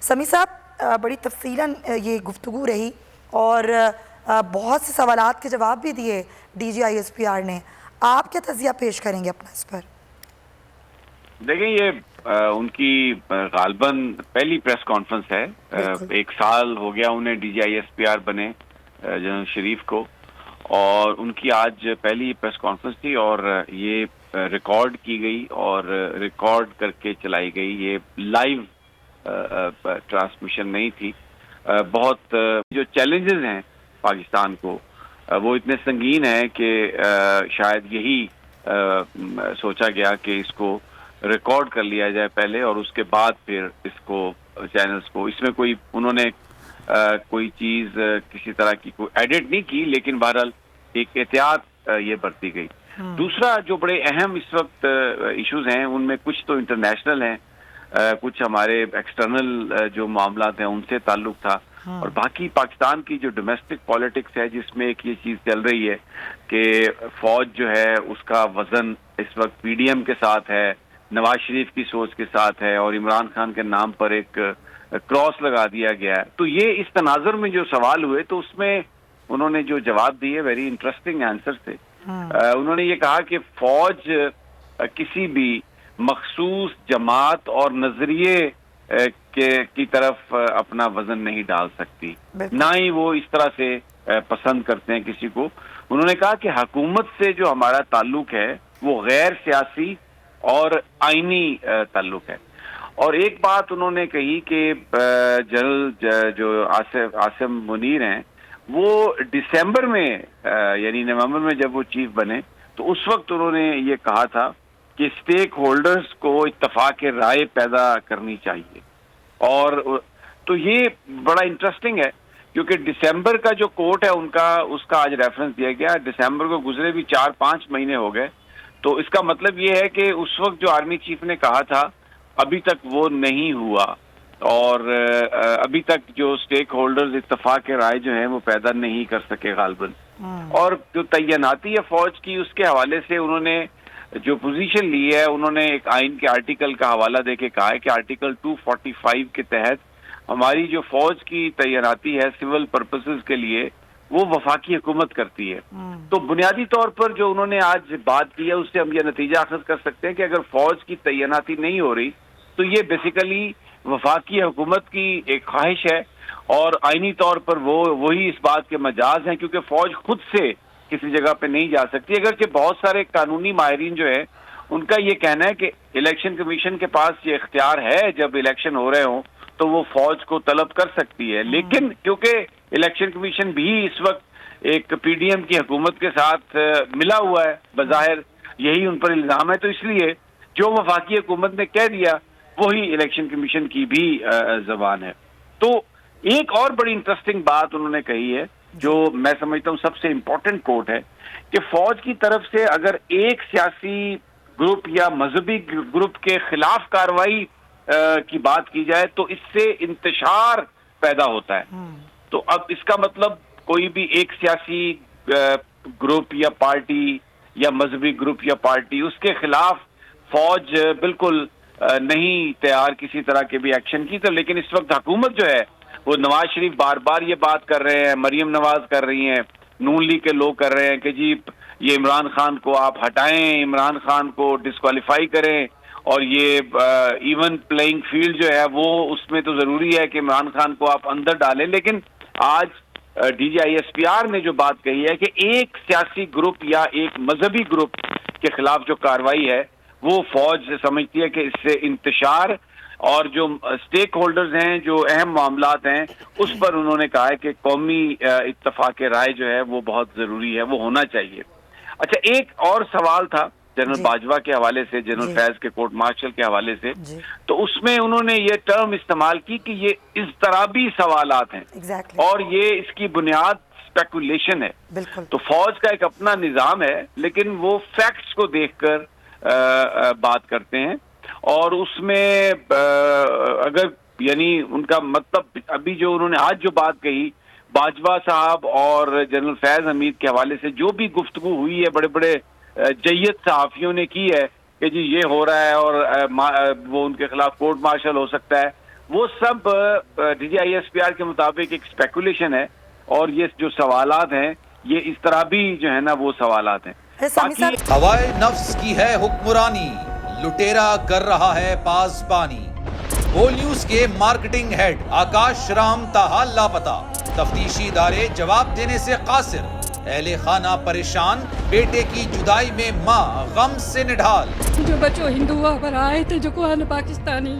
سمیع صاحب بڑی تفصیلاً یہ گفتگو رہی اور بہت سے سوالات کے جواب بھی دیے D G I S P R نے. آپ کیا تجزیہ پیش کریں گے اپنا اس پر؟ دیکھیں یہ ان کی غالباً پہلی پریس کانفرنس ہے. 1 سال ہو گیا انہیں D G I S P R بنے جنرل شریف کو, اور ان کی آج پہلی پریس کانفرنس تھی اور یہ ریکارڈ کی گئی اور ریکارڈ کر کے چلائی گئی. یہ لائیو ٹرانسمیشن نہیں تھی. بہت جو چیلنجز ہیں پاکستان کو وہ اتنے سنگین ہیں کہ شاید یہی سوچا گیا کہ اس کو ریکارڈ کر لیا جائے پہلے اور اس کے بعد پھر اس کو چینلز کو, اس میں کوئی انہوں نے کوئی چیز کسی طرح کی کوئی ایڈٹ نہیں کی, لیکن بہرحال ایک احتیاط یہ برتی گئی. دوسرا جو بڑے اہم اس وقت ایشوز ہیں ان میں کچھ تو انٹرنیشنل ہیں, کچھ ہمارے ایکسٹرنل جو معاملات ہیں ان سے تعلق تھا, اور باقی پاکستان کی جو ڈومیسٹک پالیٹکس ہے جس میں ایک یہ چیز چل رہی ہے کہ فوج جو ہے اس کا وزن اس وقت پی ڈی ایم کے ساتھ ہے, نواز شریف کی سوچ کے ساتھ ہے, اور عمران خان کے نام پر ایک کراس لگا دیا گیا ہے. تو یہ اس تناظر میں جو سوال ہوئے تو اس میں انہوں نے جو جواب دیے ویری انٹرسٹنگ آنسر تھے. انہوں نے یہ کہا کہ فوج کسی بھی مخصوص جماعت اور نظریے کی طرف اپنا وزن نہیں ڈال سکتی, نہ ہی وہ اس طرح سے پسند کرتے ہیں کسی کو. انہوں نے کہا کہ حکومت سے جو ہمارا تعلق ہے وہ غیر سیاسی اور آئینی تعلق ہے. اور ایک بات انہوں نے کہی کہ جنرل جو عاصم منیر ہیں وہ دسمبر میں یعنی نومبر میں جب وہ چیف بنے تو اس وقت انہوں نے یہ کہا تھا کہ اسٹیک ہولڈرز کو اتفاق رائے پیدا کرنی چاہیے. اور تو یہ بڑا انٹرسٹنگ ہے کیونکہ دسمبر کا جو کوٹ ہے ان کا, اس کا آج ریفرنس دیا گیا. دسمبر کو گزرے بھی 4-5 مہینے ہو گئے, تو اس کا مطلب یہ ہے کہ اس وقت جو آرمی چیف نے کہا تھا ابھی تک وہ نہیں ہوا, اور ابھی تک جو اسٹیک ہولڈرز اتفاق رائے جو ہیں وہ پیدا نہیں کر سکے غالباً. اور جو تعیناتی ہے فوج کی اس کے حوالے سے انہوں نے جو پوزیشن لی ہے, انہوں نے ایک آئین کے آرٹیکل کا حوالہ دے کے کہا ہے کہ آرٹیکل 245 کے تحت ہماری جو فوج کی تعیناتی ہے سول پرپسز کے لیے وہ وفاقی حکومت کرتی ہے. تو بنیادی طور پر جو انہوں نے آج بات کی ہے اس سے ہم یہ نتیجہ اخذ کر سکتے ہیں کہ اگر فوج کی تعیناتی نہیں ہو رہی تو یہ بیسیکلی وفاقی حکومت کی ایک خواہش ہے, اور آئینی طور پر وہی اس بات کے مجاز ہیں کیونکہ فوج خود سے کسی جگہ پہ نہیں جا سکتی. اگرچہ بہت سارے قانونی ماہرین جو ہیں ان کا یہ کہنا ہے کہ الیکشن کمیشن کے پاس یہ اختیار ہے جب الیکشن ہو رہے ہوں تو وہ فوج کو طلب کر سکتی ہے, لیکن کیونکہ الیکشن کمیشن بھی اس وقت ایک پی ڈی ایم کی حکومت کے ساتھ ملا ہوا ہے, بظاہر یہی ان پر الزام ہے, تو اس لیے جو وفاقی حکومت نے کہہ دیا وہی الیکشن کمیشن کی بھی زبان ہے. تو ایک اور بڑی انٹرسٹنگ بات انہوں نے کہی ہے جو میں سمجھتا ہوں سب سے امپورٹنٹ کوٹ ہے کہ فوج کی طرف سے اگر ایک سیاسی گروپ یا مذہبی گروپ کے خلاف کارروائی کی بات کی جائے تو اس سے انتشار پیدا ہوتا ہے. تو اب اس کا مطلب کوئی بھی ایک سیاسی گروپ یا پارٹی یا مذہبی گروپ یا پارٹی اس کے خلاف فوج بالکل نہیں تیار کسی طرح کے بھی ایکشن کی. تو لیکن اس وقت حکومت جو ہے وہ نواز شریف بار بار یہ بات کر رہے ہیں, مریم نواز کر رہی ہیں, نون لیگ کے لوگ کر رہے ہیں کہ جی یہ عمران خان کو آپ ہٹائیں, عمران خان کو ڈسکوالیفائی کریں, اور یہ ایون پلینگ فیلڈ جو ہے وہ اس میں تو ضروری ہے کہ عمران خان کو آپ اندر ڈالیں. لیکن آج D G I S P R نے جو بات کہی ہے کہ ایک سیاسی گروپ یا ایک مذہبی گروپ کے خلاف جو کارروائی ہے وہ فوج سمجھتی ہے کہ اس سے انتشار اور جو اسٹیک ہولڈرز ہیں جو اہم معاملات ہیں اس پر انہوں نے کہا ہے کہ قومی اتفاق رائے جو ہے وہ بہت ضروری ہے, وہ ہونا چاہیے. اچھا, ایک اور سوال تھا جنرل باجوہ کے حوالے سے, جنرل فیض کے کورٹ مارشل کے حوالے سے, تو اس میں انہوں نے یہ ٹرم استعمال کی کہ یہ اضطرابی سوالات ہیں اور یہ اس کی بنیاد اسپیکولیشن ہے. تو فوج کا ایک اپنا نظام ہے لیکن وہ فیکٹس کو دیکھ کر بات کرتے ہیں, اور اس میں اگر یعنی ان کا مطلب ابھی جو انہوں نے آج جو بات کہی باجوہ صاحب اور جنرل فیض حمید کے حوالے سے جو بھی گفتگو ہوئی ہے بڑے بڑے جید صحافیوں نے کی ہے کہ جی یہ ہو رہا ہے اور وہ ان کے خلاف کورٹ مارشل ہو سکتا ہے, وہ سب DGISPR کے مطابق ایک اسپیکولیشن ہے، اور یہ جو سوالات ہیں یہ اس طرح بھی جو ہے نا وہ سوالات ہیں. سامی صاحب، ہوائے نفس کی ہے حکمرانی، لٹیرا کر رہا ہے پاسبانی. بول نیوز کے مارکیٹنگ ہیڈ آکاش رام تاحال لاپتہ، تفتیشی ادارے جواب دینے سے قاصر. اہل خانہ پریشان، بیٹے کی جدائی میں ماں غم سے نڈھال. جو بچو ہندو پر آئے تھے جو کو پاکستانی،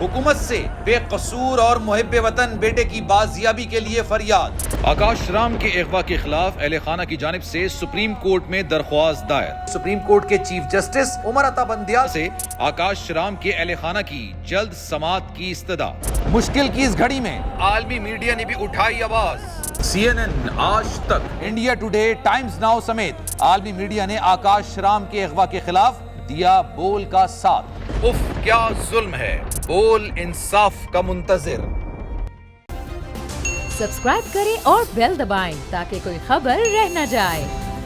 حکومت سے بے قصور اور محب وطن بیٹے کی بازیابی کے لیے فریاد. آکاش رام کے اغوا کے خلاف اہل خانہ کی جانب سے سپریم کورٹ میں درخواست دائر. سپریم کورٹ کے چیف جسٹس عمر عطا بندیا سے آکاش رام کے اہل خانہ کی جلد سماعت کی استدعا. مشکل کی اس گھڑی میں عالمی میڈیا نے بھی اٹھائی آواز. CNN، آج تک، انڈیا ٹوڈے، ٹائمز ناؤ سمیت عالمی میڈیا نے آکاش رام کے اغوا کے خلاف دیا بول کا ساتھ. اف کیا ظلم ہے، بول انصاف کا منتظر. سبسکرائب کریں اور بیل دبائیں تاکہ کوئی خبر رہ نہ جائے.